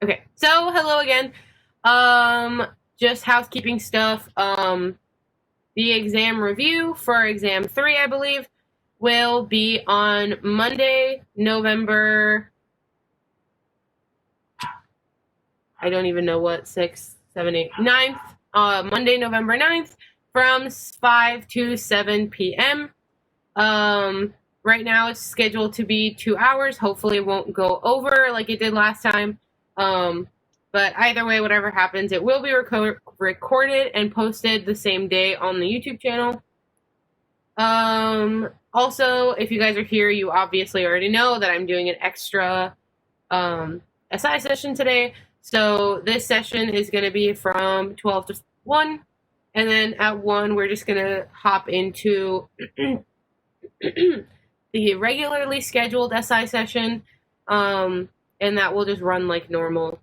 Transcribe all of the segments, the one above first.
Okay, so hello again. Just housekeeping stuff. The exam review for exam 3, I believe, will be on Monday, November. I don't even know what, 6th, 7th, 8th, 9th. Monday, November 9th from 5 to 7 p.m. Right now it's scheduled to be 2 hours. Hopefully it won't go over like it did last time. But either way, whatever happens, it will be recorded and posted the same day on the YouTube channel. Also, if you guys are here, you obviously already know that I'm doing an extra SI session today. So this session is going to be from 12 to 1. And then at 1, we're just going to hop into the regularly scheduled SI session. And that will just run like normal.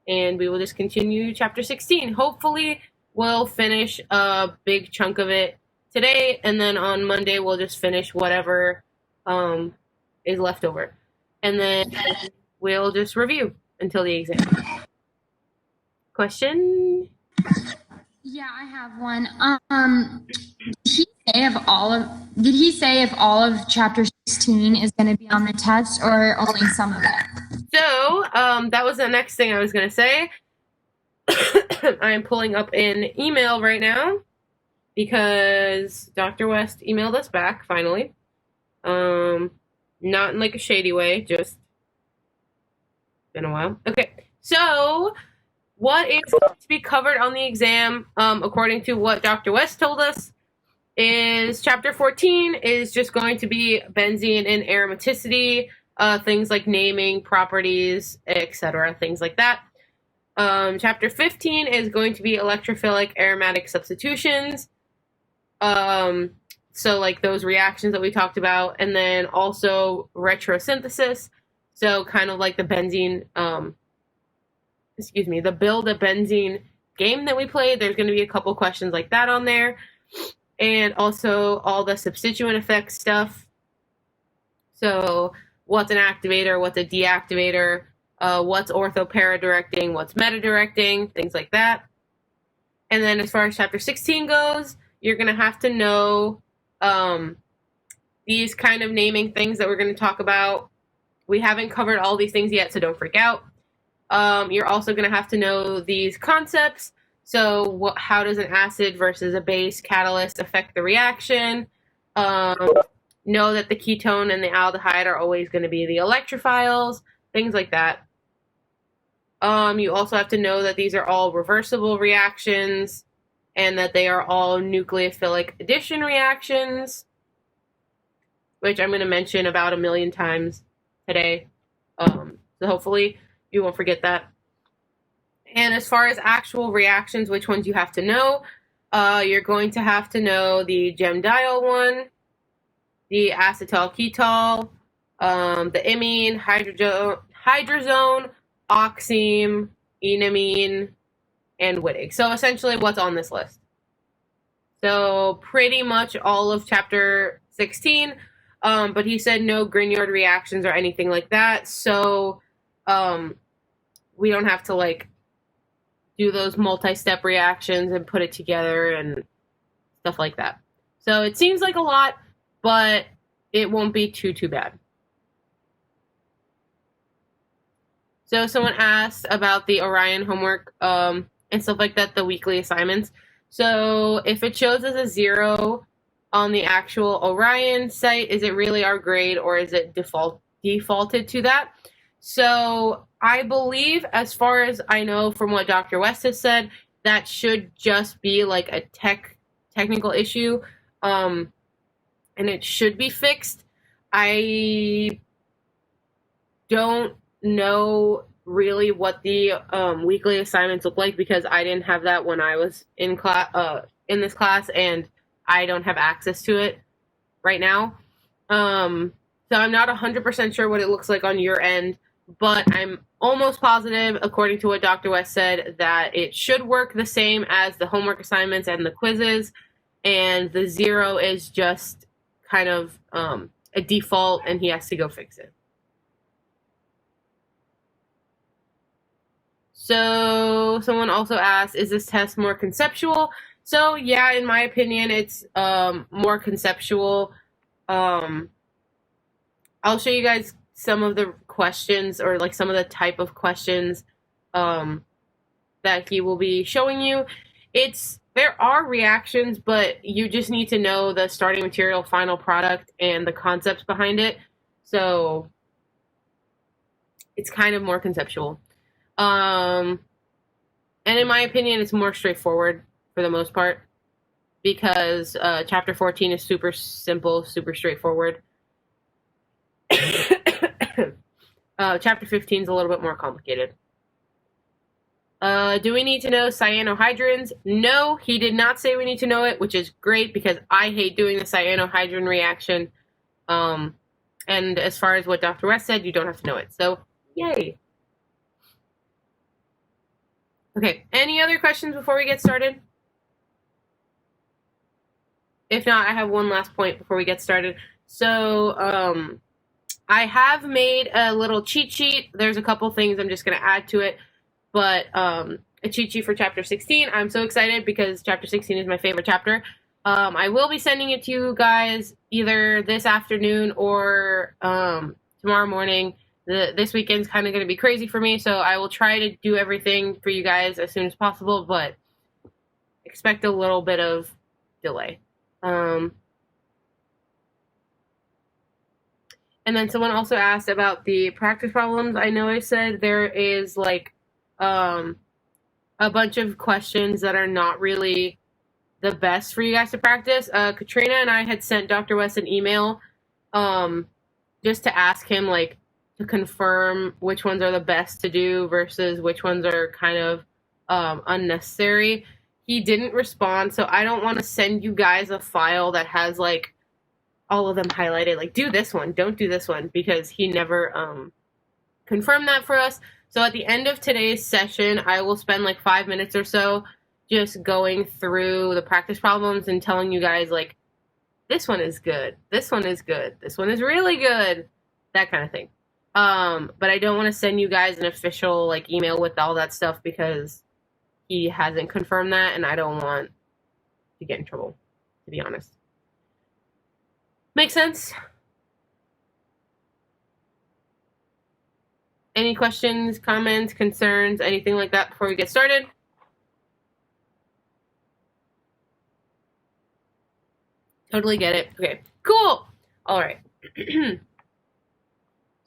And we will just continue chapter 16. Hopefully, we'll finish a big chunk of it today, and then on Monday, we'll just finish whatever is left over. And then we'll just review until the exam. Question? Yeah, I have one. Did he say if all of chapter 16 is going to be on the test or only some of it? So, that was the next thing I was going to say. I'm pulling up an email right now because Dr. West emailed us back, finally. Not in like a shady way, just been a while. Okay, so what is going to be covered on the exam, according to what Dr. West told us, is chapter 14 is just going to be benzene and aromaticity, things like naming, properties, etc., things like that. Chapter 15 is going to be electrophilic aromatic substitutions. So like those reactions that we talked about, and then also retrosynthesis. So kind of like the benzene, the build a benzene game that we played. There's going to be a couple questions like that on there. And also all the substituent effects stuff. So what's an activator, what's a deactivator, what's ortho-para-directing, what's meta-directing, things like that. And then as far as chapter 16 goes, you're going to have to know these kind of naming things that we're going to talk about. We haven't covered all these things yet, so don't freak out. You're also going to have to know these concepts. So how does an acid versus a base catalyst affect the reaction? Know that the ketone and the aldehyde are always going to be the electrophiles, things like that. You also have to know that these are all reversible reactions and that they are all nucleophilic addition reactions, which I'm going to mention about 1 million times today. So hopefully you won't forget that. And as far as actual reactions, which ones you have to know, you're going to have to know the gemdiol one, the acetal ketol, the amine, hydrazone, oxime, enamine, and Wittig. So essentially what's on this list. So pretty much all of chapter 16, but he said no Grignard reactions or anything like that. So we don't have to like do those multi-step reactions and put it together and stuff like that. So it seems like a lot, but it won't be too bad. So someone asked about the Orion homework and stuff like that, the weekly assignments. So if it shows as a 0 on the actual Orion site, is it really our grade or is it defaulted to that? So I believe, as far as I know from what Dr. West has said, that should just be like a technical issue, and it should be fixed. I don't know really what the weekly assignments look like because I didn't have that when I was in this class, and I don't have access to it right now. So I'm not 100% sure what it looks like on your end, but I'm almost positive, according to what Dr. West said, that it should work the same as the homework assignments and the quizzes, and the 0 is just kind of a default, and he has to go fix it. So someone also asked, is this test more conceptual? So yeah, in my opinion, it's more conceptual. I'll show you guys some of the questions, or like some of the type of questions that he will be showing you. There are reactions, but you just need to know the starting material, final product, and the concepts behind it. So it's kind of more conceptual. And in my opinion, it's more straightforward for the most part, because chapter 14 is super simple, super straightforward. Chapter 15 is a little bit more complicated. Do we need to know cyanohydrins? No, he did not say we need to know it, which is great because I hate doing the cyanohydrin reaction. And as far as what Dr. West said, you don't have to know it. So, yay. Okay, any other questions before we get started? If not, I have one last point before we get started. So, I have made a little cheat sheet. There's a couple things I'm just going to add to it. But a cheat sheet for Chapter 16. I'm so excited because Chapter 16 is my favorite chapter. I will be sending it to you guys either this afternoon or tomorrow morning. This weekend's kind of going to be crazy for me, so I will try to do everything for you guys as soon as possible, but expect a little bit of delay. And then someone also asked about the practice problems. I know I said there is like a bunch of questions that are not really the best for you guys to practice. Katrina and I had sent Dr. West an email just to ask him like to confirm which ones are the best to do versus which ones are kind of unnecessary. He didn't respond, so I don't want to send you guys a file that has like all of them highlighted, like do this one, don't do this one, because he never confirmed that for us. So at the end of today's session, I will spend like 5 minutes or so just going through the practice problems and telling you guys like, this one is good, this one is good, this one is really good, that kind of thing. But I don't want to send you guys an official like email with all that stuff because he hasn't confirmed that, and I don't want to get in trouble, to be honest. Make sense? Any questions, comments, concerns, anything like that before we get started? Totally get it. Okay, cool. All right.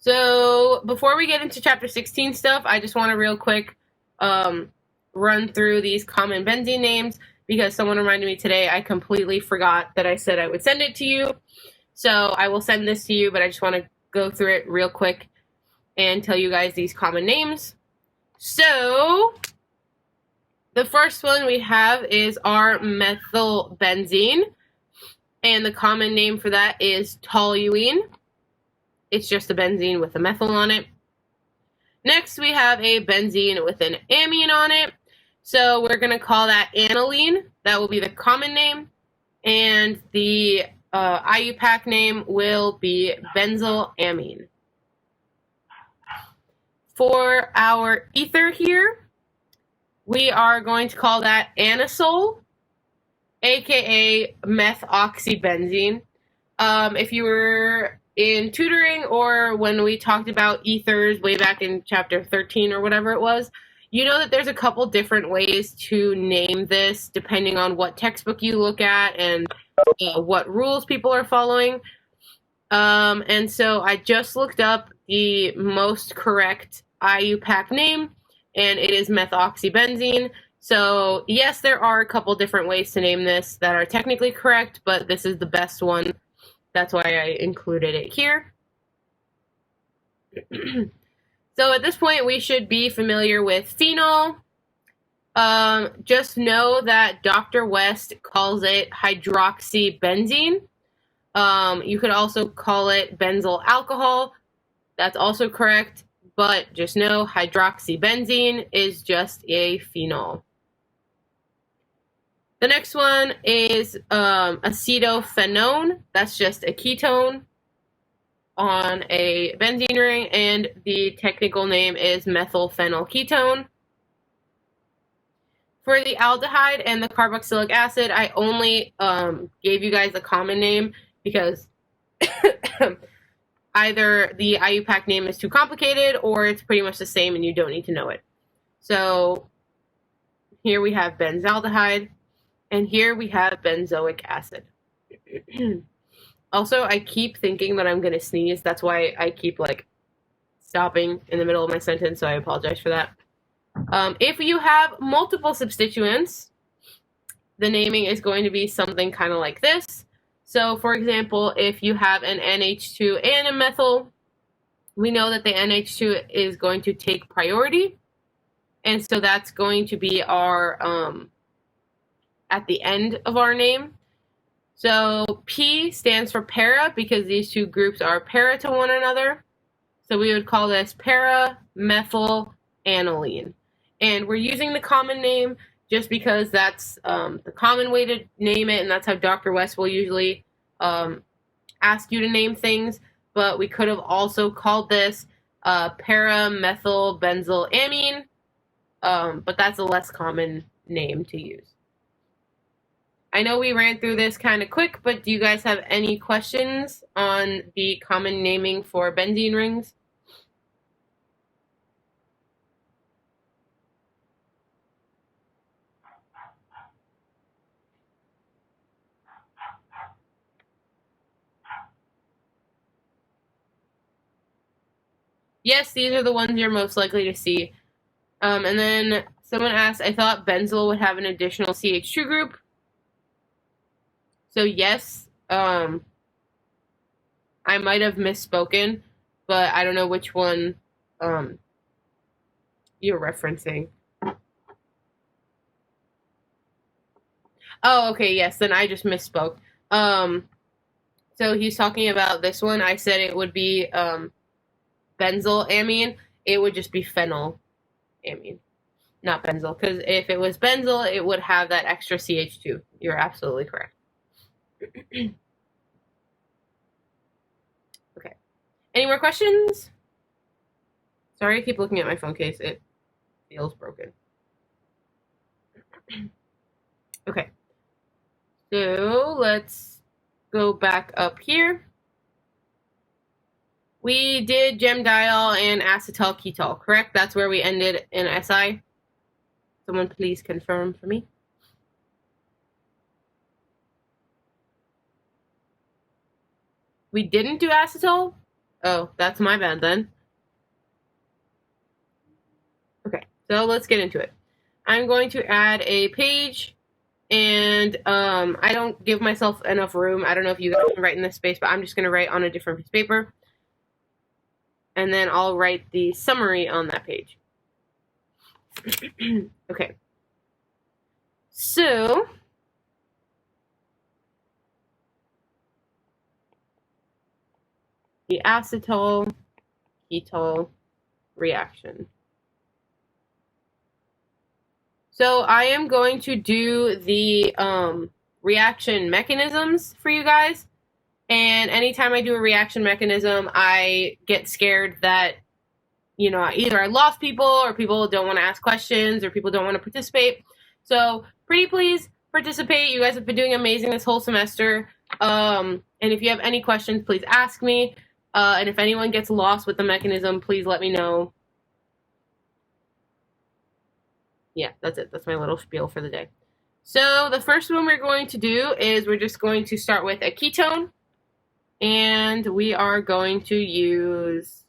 So before we get into chapter 16 stuff, I just want to real quick run through these common benzene names because someone reminded me today. I completely forgot that I said I would send it to you. So I will send this to you, but I just want to go through it real quick and tell you guys these common names. So the first one we have is our methylbenzene, and the common name for that is toluene. It's just a benzene with a methyl on it. Next, we have a benzene with an amine on it. So we're going to call that aniline. That will be the common name. And the IUPAC name will be benzylamine. For our ether here, we are going to call that anisole, aka methoxybenzene. If you were in tutoring or when we talked about ethers way back in chapter 13 or whatever it was, you know that there's a couple different ways to name this depending on what textbook you look at and what rules people are following. And so I just looked up the most correct IUPAC name, and it is methoxybenzene. So yes, there are a couple different ways to name this that are technically correct, but this is the best one. That's why I included it here. So at this point, we should be familiar with phenol. Just know that Dr. West calls it hydroxybenzene. You could also call it benzyl alcohol. That's also correct, but just know hydroxybenzene is just a phenol. The next one is acetophenone. That's just a ketone on a benzene ring, and the technical name is methylphenylketone. For the aldehyde and the carboxylic acid, I only gave you guys the common name because either the IUPAC name is too complicated or it's pretty much the same and you don't need to know it. So here we have benzaldehyde, and here we have benzoic acid. Also, I keep thinking that I'm going to sneeze. That's why I keep stopping in the middle of my sentence, so I apologize for that. If you have multiple substituents, the naming is going to be something kind of like this. So, for example, if you have an NH2 and a methyl, we know that the NH2 is going to take priority. And so that's going to be our, at the end of our name. So P stands for para because these two groups are para to one another. So we would call this para-methyl-aniline. And we're using the common name just because that's the common way to name it, and that's how Dr. West will usually ask you to name things. But we could have also called this para-methyl-benzylamine, but that's a less common name to use. I know we ran through this kind of quick, but do you guys have any questions on the common naming for benzene rings? Yes, these are the ones you're most likely to see. And then someone asked, I thought benzyl would have an additional CH2 group. So yes, I might have misspoken, but I don't know which one you're referencing. Oh, okay, yes, then I just misspoke. So he's talking about this one. I said it would be benzylamine. It would just be phenylamine, not benzyl. Because if it was benzyl, it would have that extra CH2. You're absolutely correct. Okay. Any more questions? Sorry, I keep looking at my phone case. It feels broken. Okay. So let's go back up here. We did gemdiol and acetal ketol, correct? That's where we ended in SI. Someone please confirm for me. We didn't do acetal? Oh, that's my bad then. Okay, so let's get into it. I'm going to add a page, and I don't give myself enough room. I don't know if you guys can write in this space, but I'm just going to write on a different piece of paper. And then I'll write the summary on that page. Okay. So the acetal ketol reaction. So I am going to do the reaction mechanisms for you guys. And anytime I do a reaction mechanism, I get scared that, you know, either I lost people or people don't want to ask questions or people don't want to participate. So pretty please participate. You guys have been doing amazing this whole semester. And if you have any questions, please ask me. And if anyone gets lost with the mechanism, please let me know. Yeah, that's it. That's my little spiel for the day. So the first one we're going to do is we're just going to start with a ketone. And we are going to use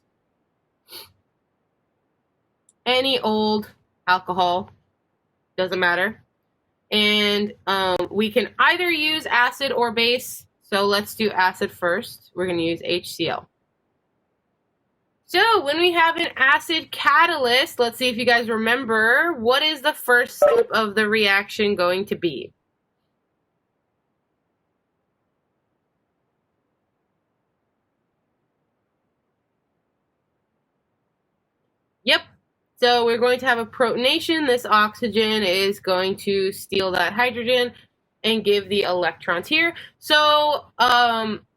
any old alcohol. Doesn't matter. And we can either use acid or base. So let's do acid first. We're going to use HCl. So when we have an acid catalyst, let's see if you guys remember, what is the first step of the reaction going to be? Yep. So we're going to have a protonation. This oxygen is going to steal that hydrogen and give the electrons here. So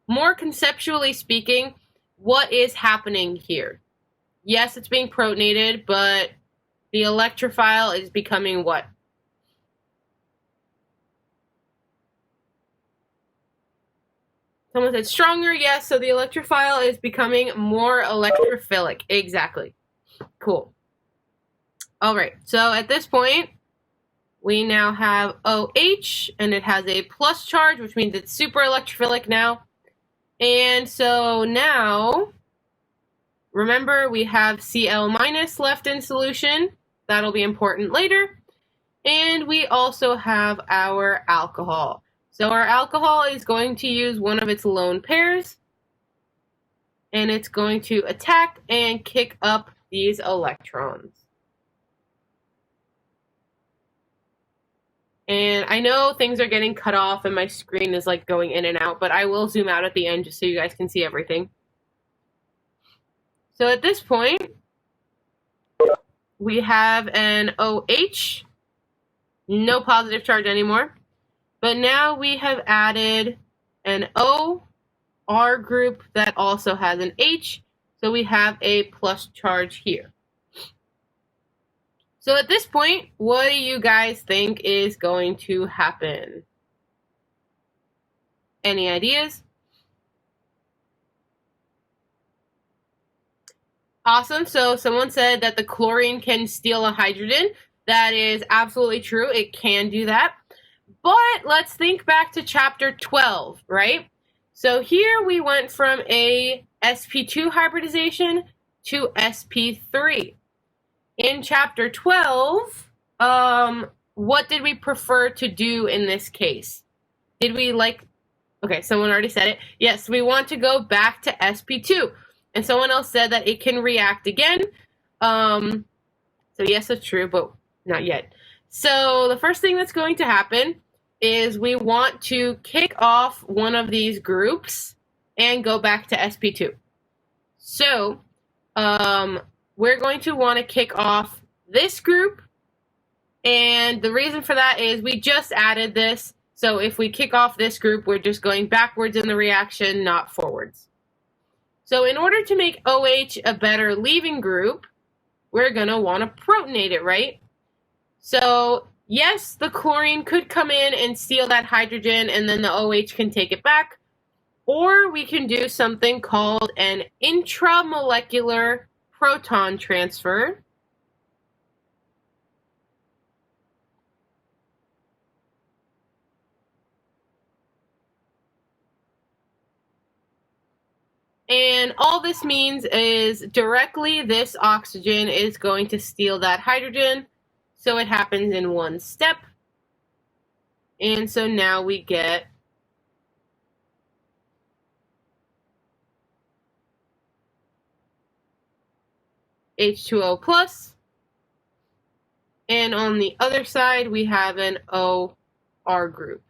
more conceptually speaking, what is happening here? Yes, it's being protonated, but the electrophile is becoming what? Someone said stronger, yes, so the electrophile is becoming more electrophilic. Exactly. Cool. All right, so at this point, we now have OH, and it has a plus charge, which means it's super electrophilic now. And so now, remember, we have Cl minus left in solution. That'll be important later. And we also have our alcohol. So our alcohol is going to use one of its lone pairs, and it's going to attack and kick up these electrons. And I know things are getting cut off and my screen is like going in and out, but I will zoom out at the end just so you guys can see everything. So at this point, we have an OH, no positive charge anymore. But now we have added an OR group that also has an H, so we have a plus charge here. So at this point, what do you guys think is going to happen? Any ideas? Awesome. So someone said that the chlorine can steal a hydrogen. That is absolutely true. It can do that. But let's think back to chapter 12, right? So here we went from a sp2 hybridization to sp3. In chapter 12, what did we prefer to do in this case? Did we okay, someone already said it. Yes, we want to go back to sp2. And someone else said that it can react again. So yes, that's true, but not yet. So the first thing that's going to happen is we want to kick off one of these groups and go back to sp2. So we're going to want to kick off this group, and the reason for that is we just added this. So if we kick off this group, we're just going backwards in the reaction, not forwards. So in order to make OH a better leaving group, we're going to want to protonate it, right? So yes, the chlorine could come in and steal that hydrogen, and then the OH can take it back. Or we can do something called an intramolecular proton transfer. And all this means is directly this oxygen is going to steal that hydrogen. So it happens in one step. And so now we get H2O plus. And on the other side, we have an OR group.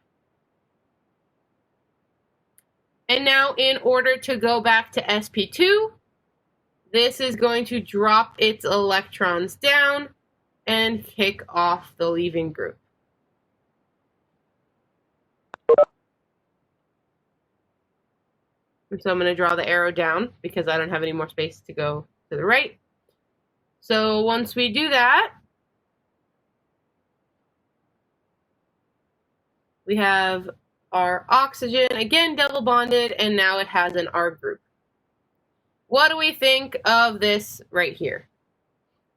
And now in order to go back to sp2, this is going to drop its electrons down and kick off the leaving group. And so I'm going to draw the arrow down because I don't have any more space to go to the right. So once we do that, we have our oxygen, again double bonded, and now it has an R group. What do we think of this right here?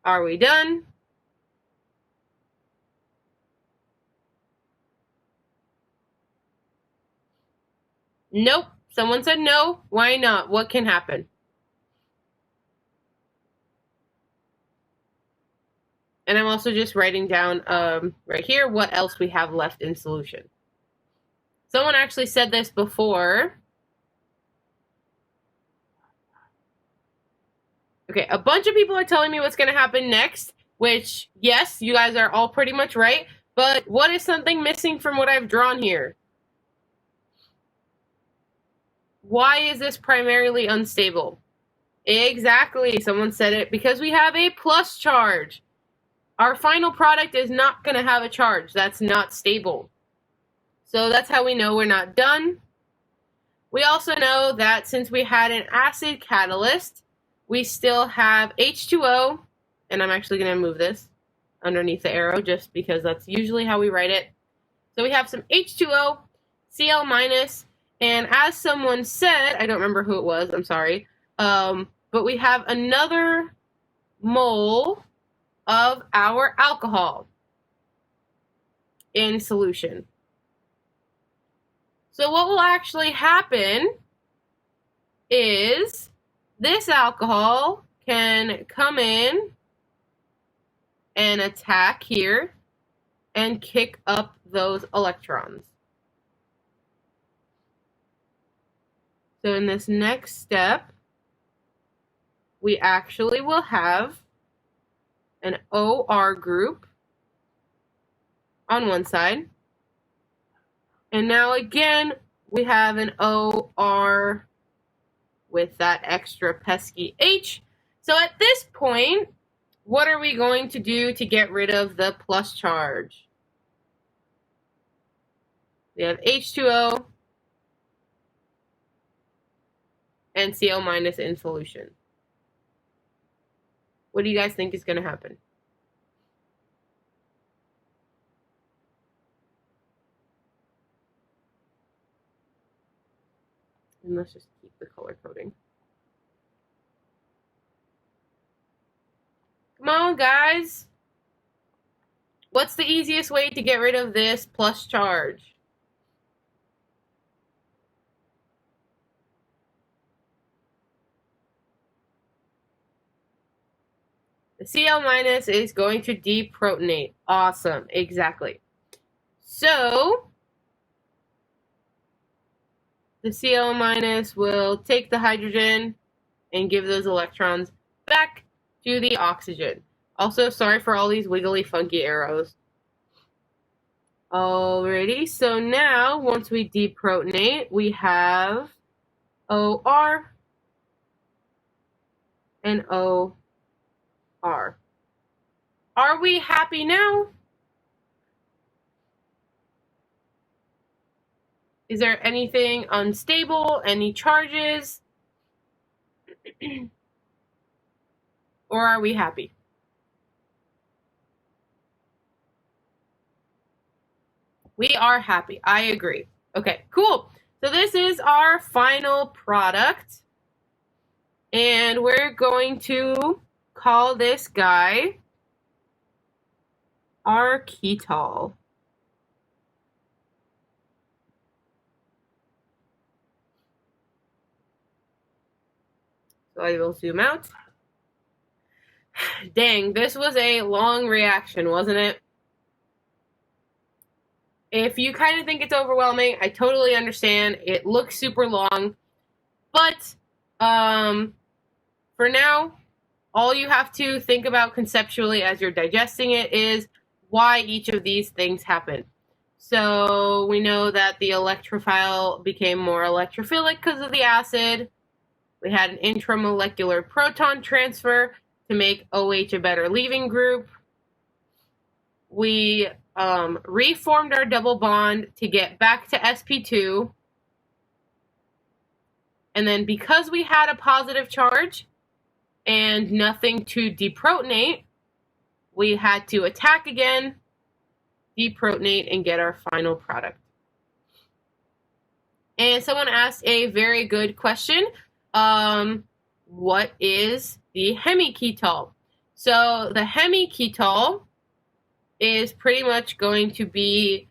Are we done? Nope. Someone said no. Why not? What can happen? And I'm also just writing down right here what else we have left in solution. Someone actually said this before. Okay, a bunch of people are telling me what's going to happen next, which, yes, you guys are all pretty much right. But what is something missing from what I've drawn here? Why is this primarily unstable? Exactly, someone said it, because we have a plus charge. Our final product is not going to have a charge. That's not stable. So that's how we know we're not done. We also know that since we had an acid catalyst, we still have H2O, and I'm actually going to move this underneath the arrow just because that's usually how we write it. So we have some H2O, Cl-, And as someone said, I don't remember who it was, I'm sorry, but we have another mole of our alcohol in solution. So what will actually happen is this alcohol can come in and attack here and kick up those electrons. So in this next step, we actually will have an OR group on one side. And now again, we have an OR with that extra pesky H. So at this point, what are we going to do to get rid of the plus charge? We have H2O and Cl minus in solution. What do you guys think is going to happen? And let's just keep the color coding. Come on, guys. What's the easiest way to get rid of this plus charge? The Cl minus is going to deprotonate. Awesome, exactly. So the Cl minus will take the hydrogen and give those electrons back to the oxygen. Also, sorry for all these wiggly, funky arrows. Alrighty, so now once we deprotonate, we have OR and OR. Are we happy now? Is there anything unstable, any charges? Or are we happy? We are happy. I agree. Okay, cool. So this is our final product. And we're going to call this guy our ketol. So I will zoom out. Dang, this was a long reaction, wasn't it? If you kind of think it's overwhelming, I totally understand. It looks super long. But for now, all you have to think about conceptually as you're digesting it is why each of these things happen. So we know that the electrophile became more electrophilic because of the acid. We had an intramolecular proton transfer to make OH a better leaving group. We reformed our double bond to get back to sp2. And then because we had a positive charge and nothing to deprotonate, we had to attack again, deprotonate, and get our final product. And someone asked a very good question. What is the Hemi Ketol? So the Hemi Ketol is pretty much going to be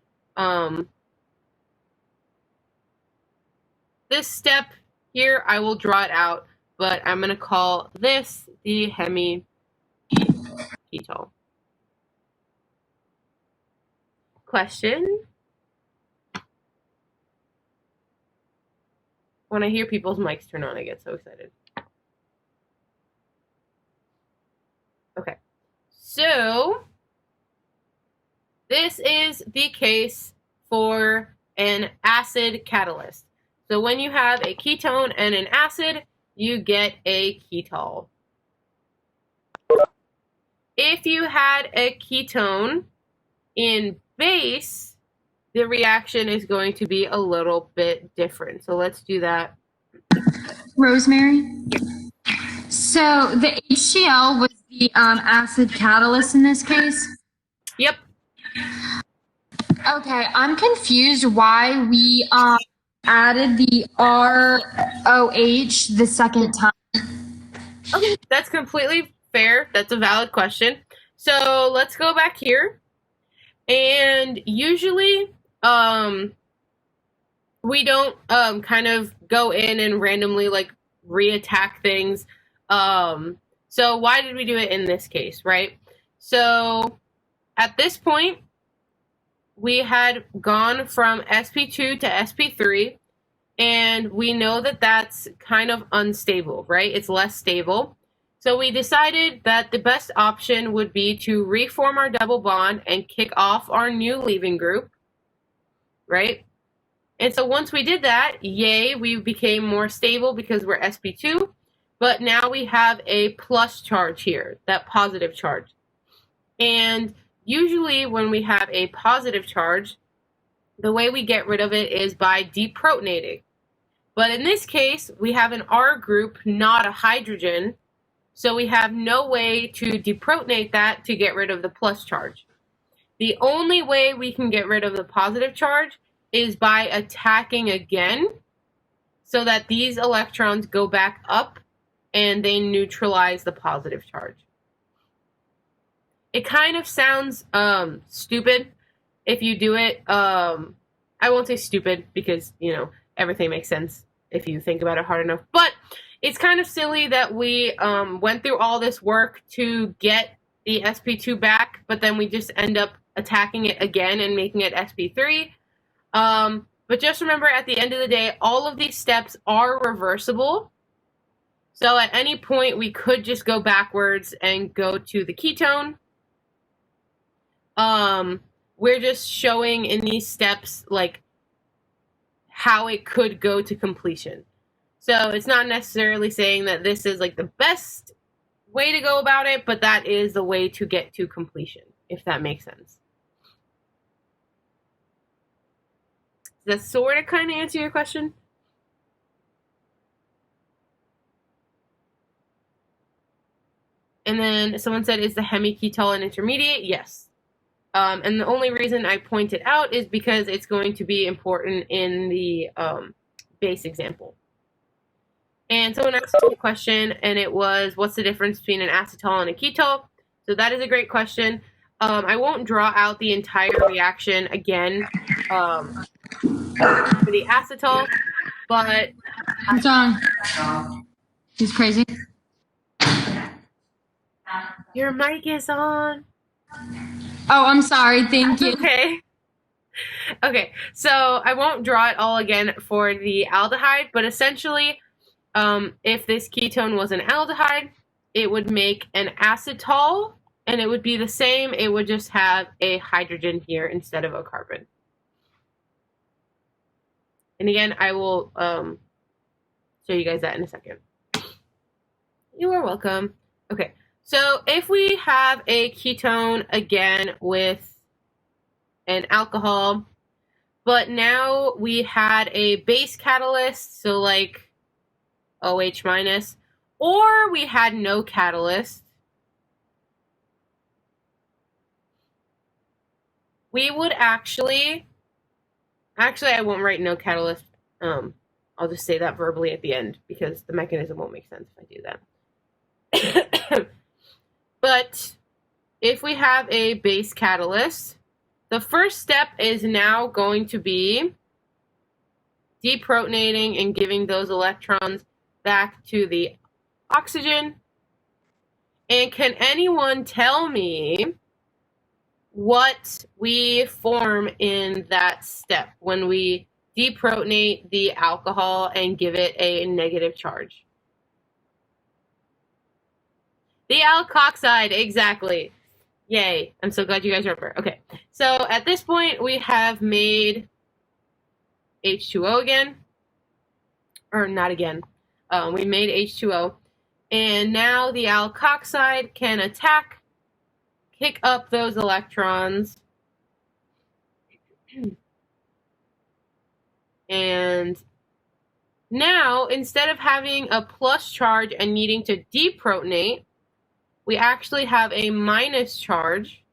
this step here. I will draw it out, but I'm going to call this the Hemi Ketol. Question? When I hear people's mics turn on, I get so excited. Okay, so this is the case for an acid catalyst. So when you have a ketone and an acid, you get a ketol. If you had a ketone in base, the reaction is going to be a little bit different. So let's do that. Rosemary? So the HCl was the acid catalyst in this case? Yep. Okay, I'm confused why we added the ROH the second time. Okay, that's completely fair. That's a valid question. So let's go back here. And usually, we don't kind of go in and randomly like reattack things. So why did we do it in this case, right? So at this point, we had gone from sp2 to sp3, and we know that that's kind of unstable, right? It's less stable. So we decided that the best option would be to reform our double bond and kick off our new leaving group, right? And so once we did that, yay, we became more stable because we're sp2, but now we have a plus charge here, that positive charge. And usually when we have a positive charge, the way we get rid of it is by deprotonating. But in this case, we have an R group, not a hydrogen, so we have no way to deprotonate that to get rid of the plus charge. The only way we can get rid of the positive charge is by attacking again, so that these electrons go back up and they neutralize the positive charge. It kind of sounds stupid if you do it. I won't say stupid because, you know, everything makes sense if you think about it hard enough. But it's kind of silly that we went through all this work to get the sp2 back, but then we just end up attacking it again and making it sp3. But just remember, at the end of the day, all of these steps are reversible. So at any point, we could just go backwards and go to the ketone. We're just showing in these steps, like, how it could go to completion. So it's not necessarily saying that this is, like, the best way to go about it, but that is the way to get to completion, if that makes sense. Does that sort of kind of answer your question? And then someone said, is the Hemi Ketol an intermediate? Yes. And the only reason I point it out is because it's going to be important in the base example. And someone asked a question, and it was, what's the difference between an acetal and a ketol? So that is a great question. I won't draw out the entire reaction again for the acetal, but... What's wrong? He's crazy. Your mic is on. Oh, I'm sorry. Thank you. Okay. Okay, so I won't draw it all again for the aldehyde, but essentially, if this ketone was an aldehyde, it would make an acetal, and it would be the same. It would just have a hydrogen here instead of a carbon. And again, I will show you guys that in a second. You are welcome. Okay, so if we have a ketone again with an alcohol, but now we had a base catalyst, so like OH minus, or we had no catalyst, we would actually I won't write no catalyst. I'll just say that verbally at the end because the mechanism won't make sense if I do that. But if we have a base catalyst, the first step is now going to be deprotonating and giving those electrons back to the oxygen. And can anyone tell me what we form in that step when we deprotonate the alcohol and give it a negative charge? The alkoxide, exactly. Yay. I'm so glad you guys remember. Okay, so at this point, we have made H2O again. Or not again. We made H2O. And now the alkoxide can attack, kick up those electrons, and now, instead of having a plus charge and needing to deprotonate, we actually have a minus charge.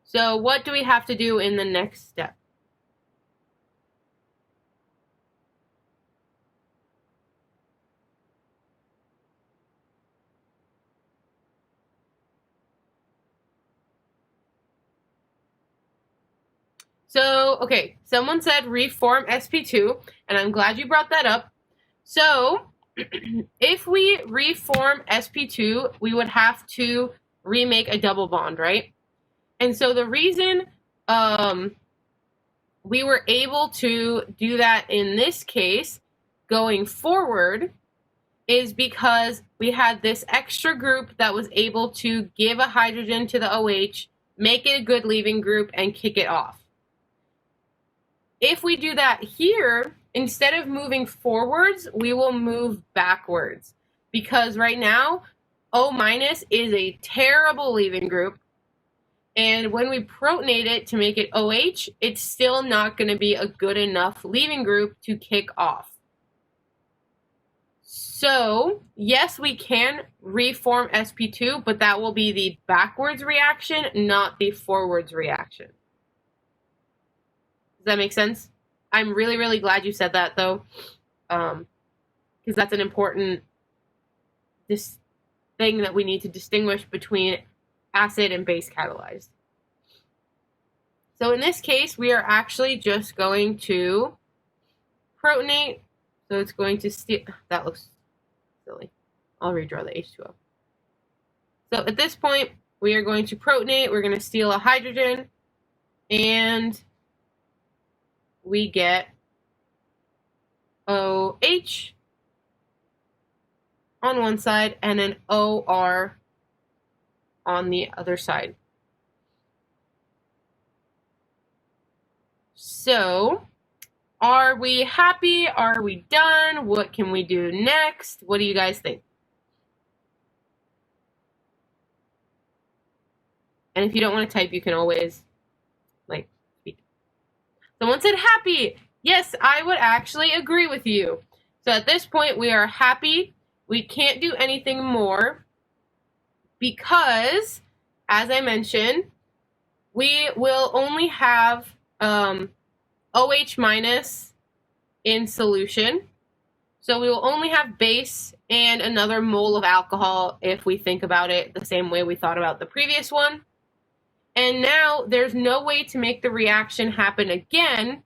So what do we have to do in the next step? So, okay, someone said reform sp2, and I'm glad you brought that up. So, if we reform sp2, we would have to remake a double bond, right? And so the reason we were able to do that in this case going forward is because we had this extra group that was able to give a hydrogen to the OH, make it a good leaving group, and kick it off. If we do that here, instead of moving forwards, we will move backwards. Because right now, O- is a terrible leaving group. And when we protonate it to make it OH, it's still not going to be a good enough leaving group to kick off. So, yes, we can reform sp2, but that will be the backwards reaction, not the forwards reaction. Does that make sense? I'm really, really glad you said that, though, because that's an important thing that we need to distinguish between acid and base catalyzed. So in this case, we are actually just going to protonate. So it's going to steal. That looks silly. I'll redraw the H2O. So at this point, we are going to protonate. We're going to steal a hydrogen, and we get OH on one side and an OR on the other side. So, are we happy? Are we done? What can we do next? What do you guys think? And if you don't want to type, you can always, speak. Someone said happy. Yes, I would actually agree with you. So at this point, we are happy. We can't do anything more because, as I mentioned, we will only have OH minus in solution. So we will only have base and another mole of alcohol if we think about it the same way we thought about the previous one. And now there's no way to make the reaction happen again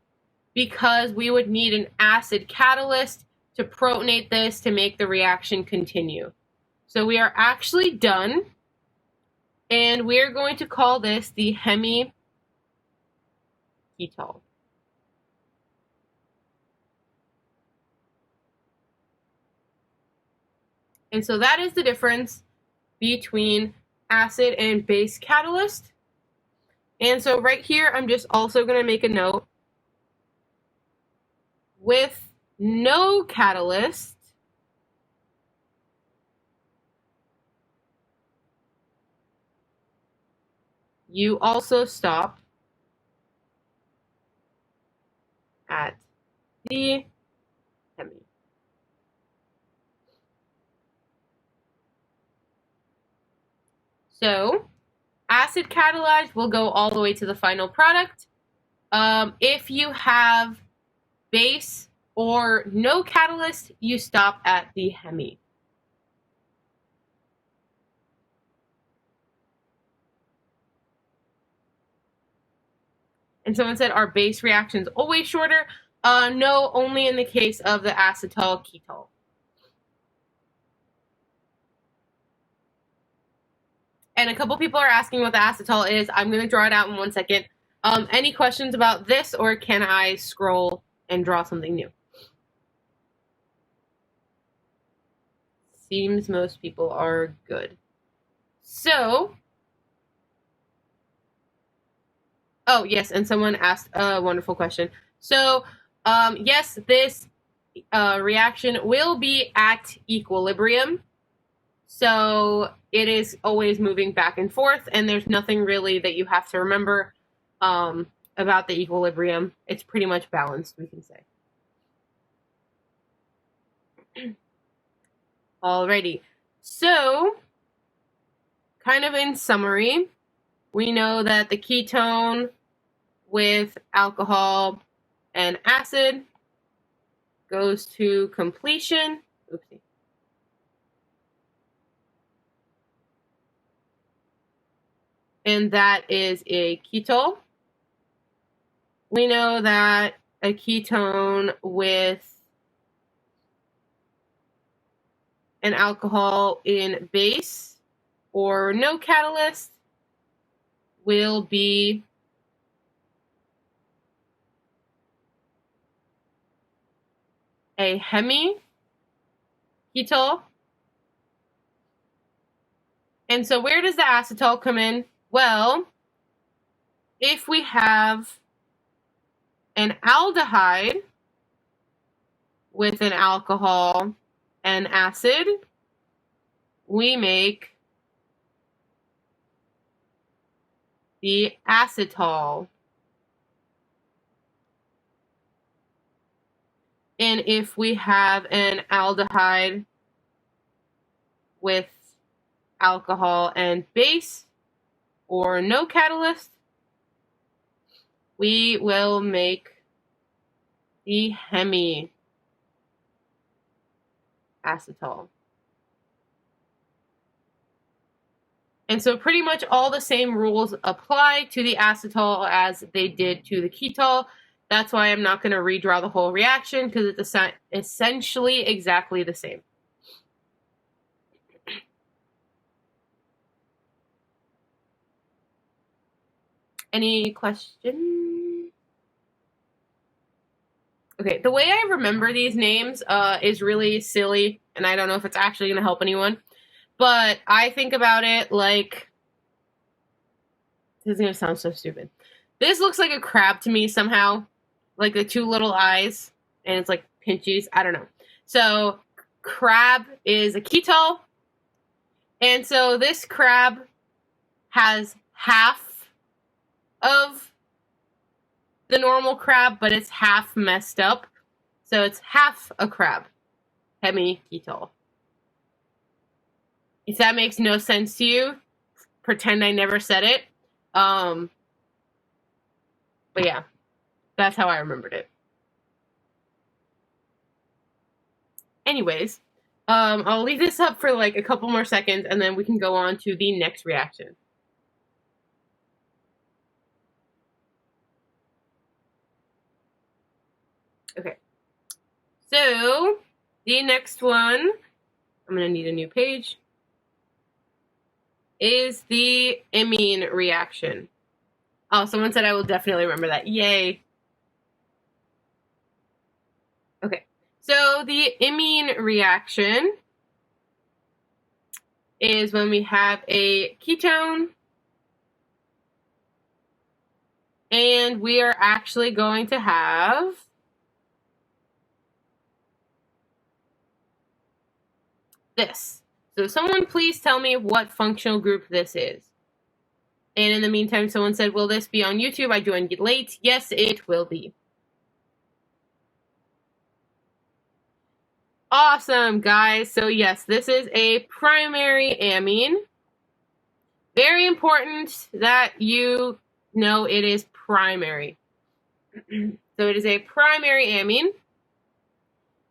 because we would need an acid catalyst to protonate this to make the reaction continue. So we are actually done, and we're going to call this the Hemi Ketol. And so that is the difference between acid and base catalyst. And so right here, I'm just also going to make a note. With no catalyst, you also stop at the Hemi. So, acid catalyzed will go all the way to the final product. If you have base or no catalyst, you stop at the Hemi. And someone said, are base reactions always shorter? No, only in the case of the acetal ketol. And a couple people are asking what the acetal is. I'm going to draw it out in 1 second. Any questions about this, or can I scroll and draw something new? Seems most people are good. So, oh, yes, and someone asked a wonderful question. So, yes, this reaction will be at equilibrium. So it is always moving back and forth, and there's nothing really that you have to remember about the equilibrium. It's pretty much balanced, we can say. Alrighty. So, kind of in summary, we know that the ketone with alcohol and acid goes to completion. Oopsie. And that is a ketol. we know that a ketone with an alcohol in base or no catalyst will be a Hemi Ketol. And so where does the acetal come in? Well, if we have an aldehyde with an alcohol and acid, we make the acetal. And if we have an aldehyde with alcohol and base or no catalyst, we will make the Hemi Acetal. And so pretty much all the same rules apply to the acetal as they did to the ketol. That's why I'm not going to redraw the whole reaction, because it's essentially exactly the same. Any questions? Okay, the way I remember these names is really silly, and I don't know if it's actually going to help anyone. But I think about it like, this is going to sound so stupid. This looks like a crab to me somehow, like the two little eyes, and it's like pinchies. I don't know. So crab is a ketol, and so this crab has half of the normal crab, but it's half messed up. So it's half a crab. Hemi Ketol. If that makes no sense to you, pretend I never said it. But yeah, that's how I remembered it. Anyways, I'll leave this up for like a couple more seconds, and then we can go on to the next reaction. Okay, so the next one, I'm going to need a new page, is the Amine reaction. Oh, someone said I will definitely remember that. Yay. Okay, so the Amine reaction is when we have a ketone, and we are actually going to have this. So someone please tell me what functional group this is. And in the meantime, someone said, will this be on YouTube? I joined late. Yes, it will be. Awesome, guys. So yes, this is a primary amine. Very important that you know it is primary. So it is a primary amine.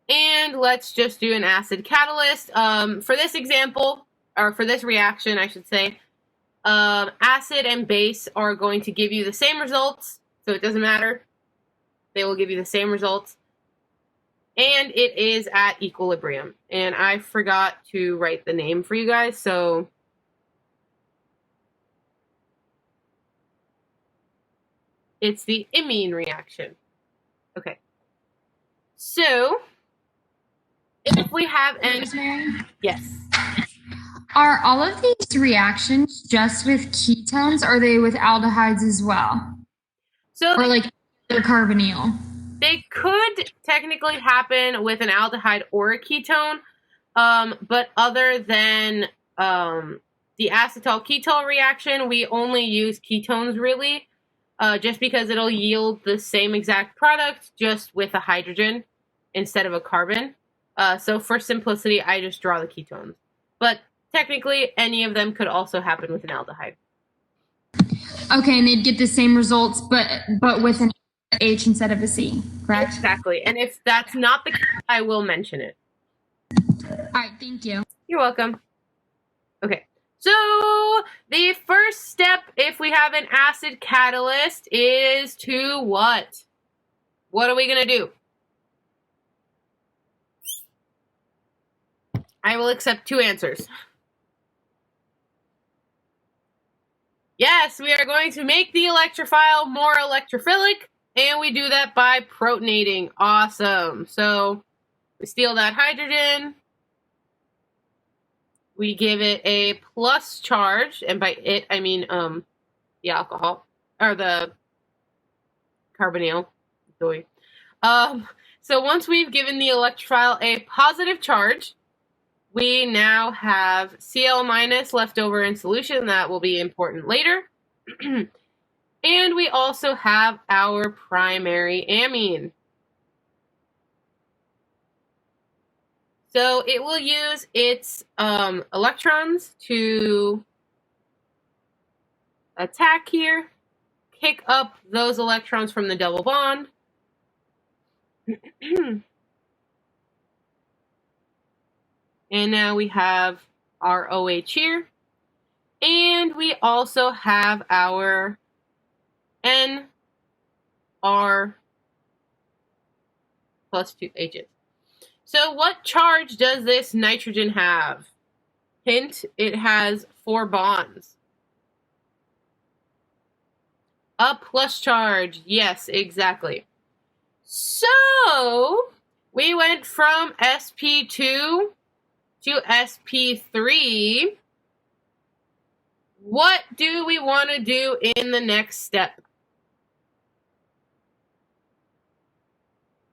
And let's just do an acid catalyst. For this example, or for this reaction, I should say, acid and base are going to give you the same results, so it doesn't matter. They will give you the same results. And it is at equilibrium. And I forgot to write the name for you guys, so it's the amine reaction. Okay. So if we have an... Yes. Are all of these reactions just with ketones, or are they with aldehydes as well? So or like the carbonyl? They could technically happen with an aldehyde or a ketone, but other than the acetal-ketol reaction, we only use ketones really, just because it'll yield the same exact product, just with a hydrogen instead of a carbon. So for simplicity, I just draw the ketones. But technically, any of them could also happen with an aldehyde. Okay, and they'd get the same results, but with an H instead of a C, correct? Exactly. And if that's not the case, I will mention it. All right, thank you. You're welcome. Okay, So the first step, if we have an acid catalyst, is to what? What are we going to do? I will accept 2 answers. Yes, we are going to make the electrophile more electrophilic, and we do that by protonating. Awesome. So we steal that hydrogen. We give it a plus charge, and by it, I mean the alcohol, or the carbonyl. So once we've given the electrophile a positive charge, we now have Cl- left over in solution. That will be important later. And we also have our primary amine. So it will use its electrons to attack here, kick up those electrons from the double bond. And now we have our OH here. And we also have our NR plus 2 H's. So what charge does this nitrogen have? Hint, it has 4 bonds. A plus charge. Yes, exactly. So we went from sp2 to sp3. What do we want to do in the next step?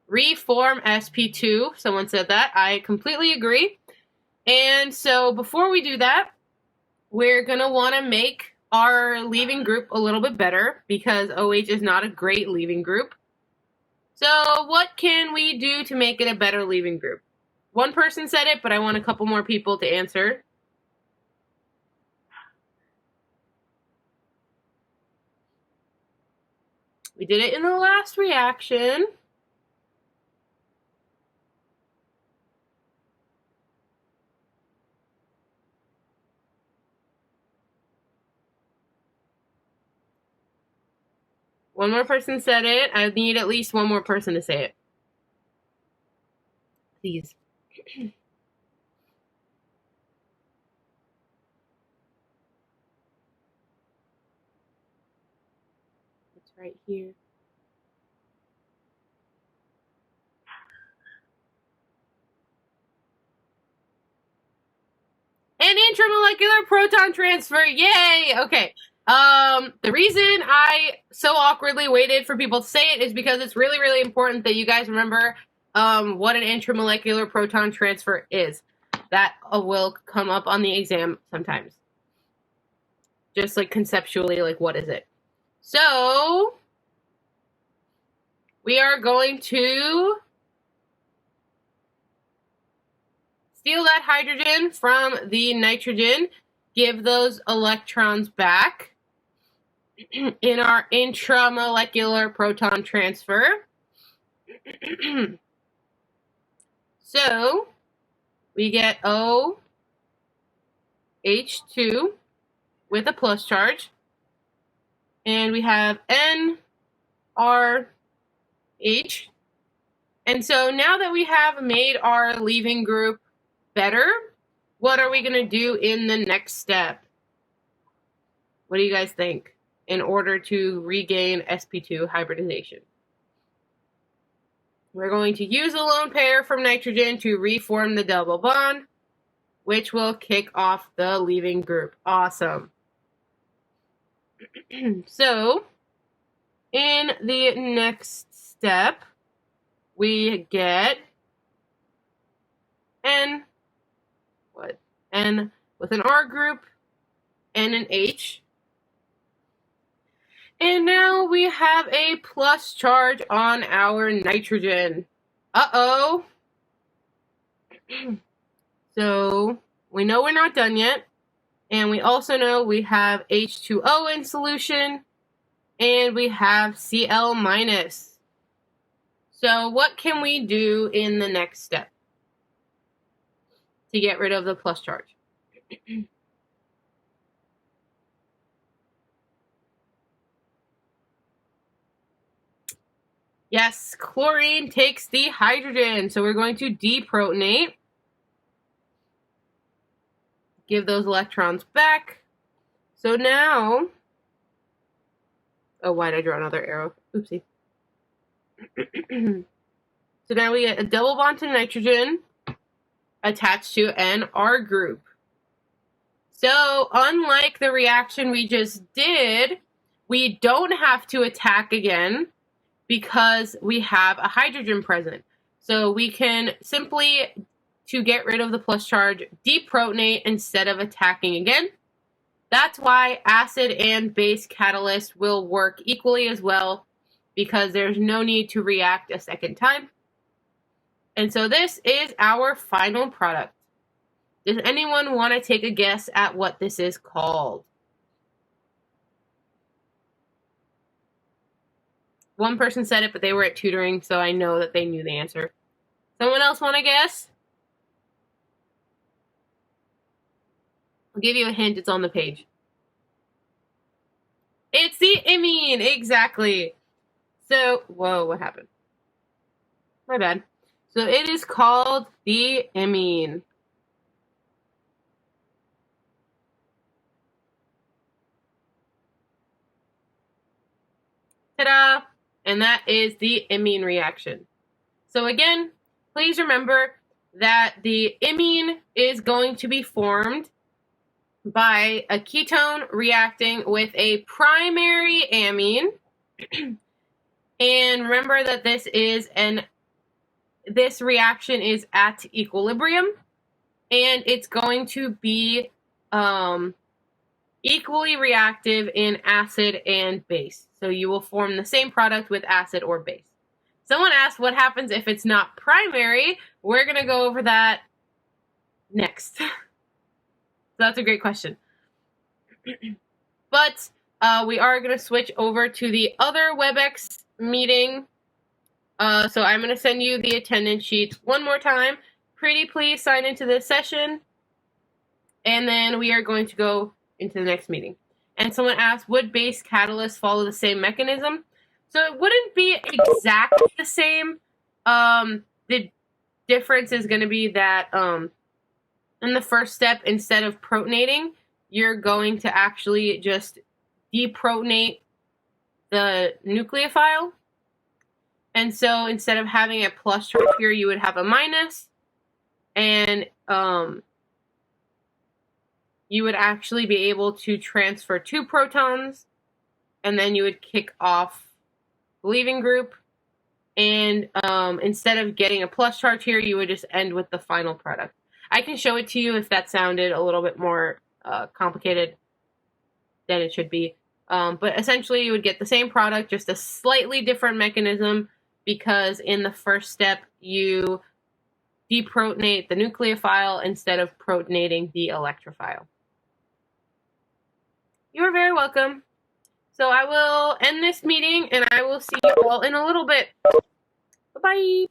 Reform sp2. Someone said that. I completely agree. And so before we do that, we're going to want to make our leaving group a little bit better because OH is not a great leaving group. So what can we do to make it a better leaving group? One person said it, but I want a couple more people to answer. We did it in the last reaction. One more person said it. I need at least one more person to say it. Please. It's right here. An intramolecular proton transfer. Yay! Okay. The reason I so awkwardly waited for people to say it is because it's really, really important that you guys remember what an intramolecular proton transfer is. That will come up on the exam sometimes. Just like conceptually, like what is it? So we are going to steal that hydrogen from the nitrogen, give those electrons back in our intramolecular proton transfer. So we get OH2 with a plus charge, and we have NRH. And so now that we have made our leaving group better, what are we going to do in the next step? What do you guys think in order to regain sp2 hybridization? We're going to use a lone pair from nitrogen to reform the double bond, which will kick off the leaving group. Awesome. So in the next step, we get N with an R group and an H. And now we have a plus charge on our nitrogen. Uh-oh. So we know we're not done yet. And we also know we have H2O in solution. And we have Cl-. So what can we do in the next step to get rid of the plus charge? Yes, chlorine takes the hydrogen. So we're going to deprotonate. Give those electrons back. So now... Oh, why did I draw another arrow? Oopsie. So now we get a double bond to nitrogen attached to an R group. So unlike the reaction we just did, we don't have to attack again because we have a hydrogen present. So we can simply, to get rid of the plus charge, deprotonate instead of attacking again. That's why acid and base catalyst will work equally as well, because there's no need to react a second time. And so this is our final product. Does anyone want to take a guess at what this is called? One person said it, but they were at tutoring, so I know that they knew the answer. Someone else want to guess? I'll give you a hint. It's on the page. It's the amine, exactly. So, whoa, what happened? My bad. So it is called the amine. Ta-da! And that is the amine reaction. So again, please remember that the amine is going to be formed by a ketone reacting with a primary amine. And remember that this reaction is at equilibrium, and it's going to be equally reactive in acid and base. So you will form the same product with acid or base. Someone asked what happens if it's not primary. We're going to go over that next. So that's a great question. But we are going to switch over to the other WebEx meeting. So I'm going to send you the attendance sheet one more time. Pretty please sign into this session. And then we are going to go into the next meeting. And someone asked, would base catalysts follow the same mechanism? So it wouldn't be exactly the same. The difference is going to be that in the first step, instead of protonating, you're going to actually just deprotonate the nucleophile. And so instead of having a plus charge here, you would have a minus. And you would actually be able to transfer 2 protons. And then you would kick off the leaving group. And instead of getting a plus charge here, you would just end with the final product. I can show it to you if that sounded a little bit more complicated than it should be. But essentially, you would get the same product, just a slightly different mechanism, because in the first step, you deprotonate the nucleophile instead of protonating the electrophile. You are very welcome. So I will end this meeting, and I will see you all in a little bit. Bye-bye.